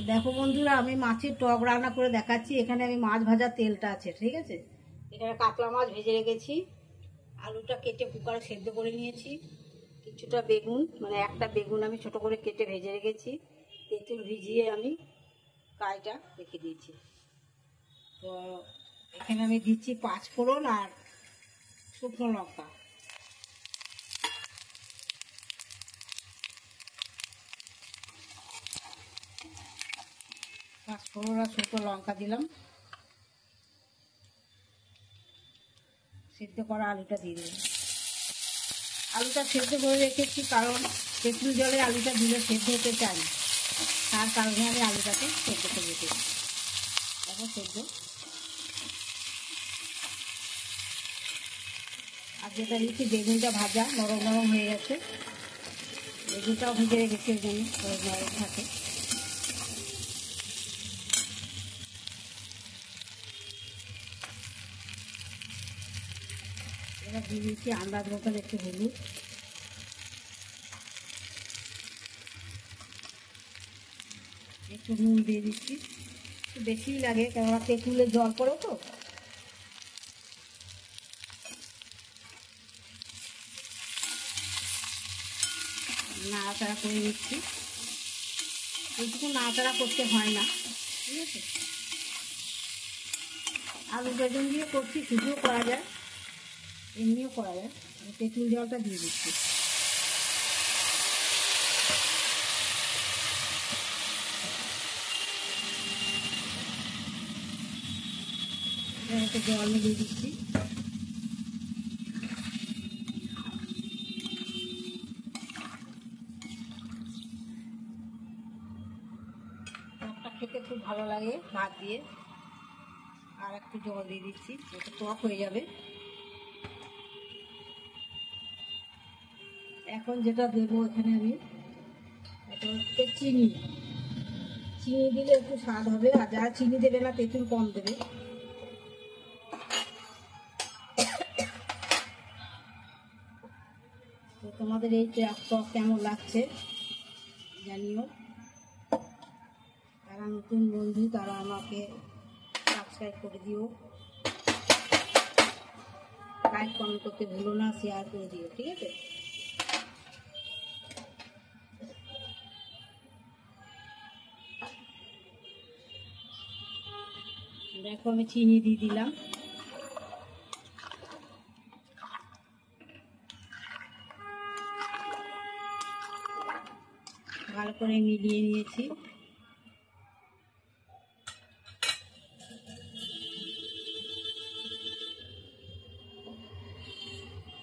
দেখো বন্ধুরা, আমি মাছের টক রান্না করে দেখাচ্ছি। এখানে আমি মাছ ভাজার তেলটা আছে, ঠিক আছে। এখানে কাতলা মাছ ভেজে রেখেছি, আলুটা কেটে কুকারে সেদ্ধ করে নিয়েছি, কিছুটা বেগুন মানে একটা বেগুন আমি ছোট করে কেটে ভেজে রেখেছি, তেঁতুল ভিজিয়ে আমি কাইটা রেখে দিয়েছি। তো এখানে আমি দিচ্ছি 5 ফোড়ন আর শুকনো লঙ্কা। পাঁচফোড়ন আর শুকনো লঙ্কা দিলাম, সেদ্ধ করা আলুটা দিয়ে দিলাম। আলুটা সেদ্ধ করে রেখেছি কারণ তেঁতুল জলে আলুটা দিলে সেদ্ধ হতে চাই না, তার কারণে আমি আলুটাকে সেদ্ধ করে রেখেছি। এখন সেদ্ধ আর যেটা দিচ্ছি বেগুনটা ভাজা নরম নরম হয়ে গেছে, বেগুনটাও ভেজে রেখেছি ওই জন্য নরম থাকে। এবার দিয়ে দিচ্ছি আন্দাজ মতন একটু হলুদ, একটু নুন দিয়ে দিচ্ছি, একটু বেশিই লাগে কেননা তেঁতুলের জল পড়ে তো। নাড়াচাড়া করে নিচ্ছি, এইটুকু নাড়াচাড়া করতে হয় না, ঠিক আছে। আলু বেগুন দিয়ে করছি, শুধুও করা যায় এমনিও করা যায়। তেঁতুল জলটা দিয়ে দিচ্ছি, একটু জল দিয়ে দিচ্ছি। টকটা খেতে খুব ভালো লাগে ভাত দিয়ে, আর একটু জল দিয়ে দিচ্ছি, একটু টক হয়ে যাবে। এখন যেটা দেবো এখানে আমি, এটা হচ্ছে চিনি। চিনি দিলে একটু স্বাদ হবে, আর যারা চিনি দেবে না তেঁতুল কম দেবে। তো তোমাদের এই টক কেমন লাগছে জানিও। যারা নতুন বন্ধু তারা আমাকে সাবস্ক্রাইব করে দিও, লাইক কমেন্ট করতে ভুলো না, শেয়ার করে দিও, ঠিক আছে। দেখো আমি চিনি দিয়ে দিলাম, ভালো করে মিলিয়ে নিয়েছি।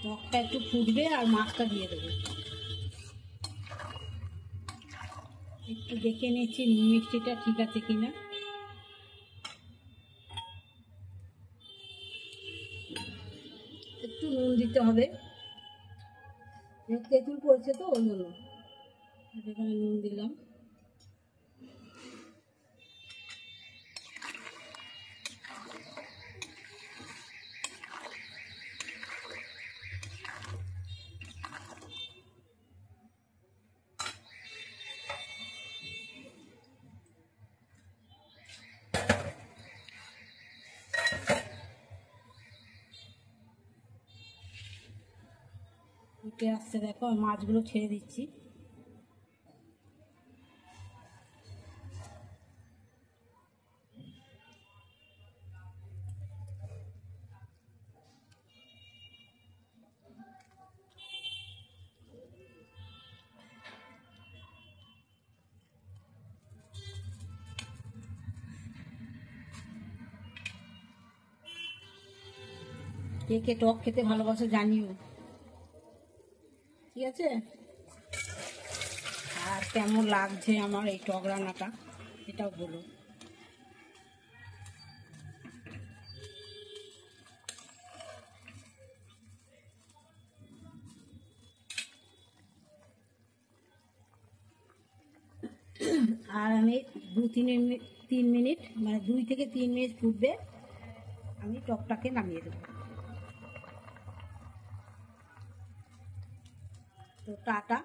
টকটা একটু ফুটবে আর মাছটা দিয়ে দেবো। একটু দেখে নিচ্ছি নুন মিষ্টিটা ঠিক আছে কিনা। একটু নুন দিতে হবে, তেঁতুল পড়ছে তো ওই জন্য এখানে নুন দিলাম। ফুটে আসছে, দেখো মাছগুলো ছেড়ে দিচ্ছি। কে কে টক খেতে ভালোবাসো জানিও, ঠিক আছে। আর কেমন লাগছে আমার এই টক রান্নাটা এটাও বলো। আর আমি 2-3 মিনিট মানে 2 থেকে 3 মিনিট ফুটবে, আমি টকটাকে নামিয়ে দেবো। তো টাটা।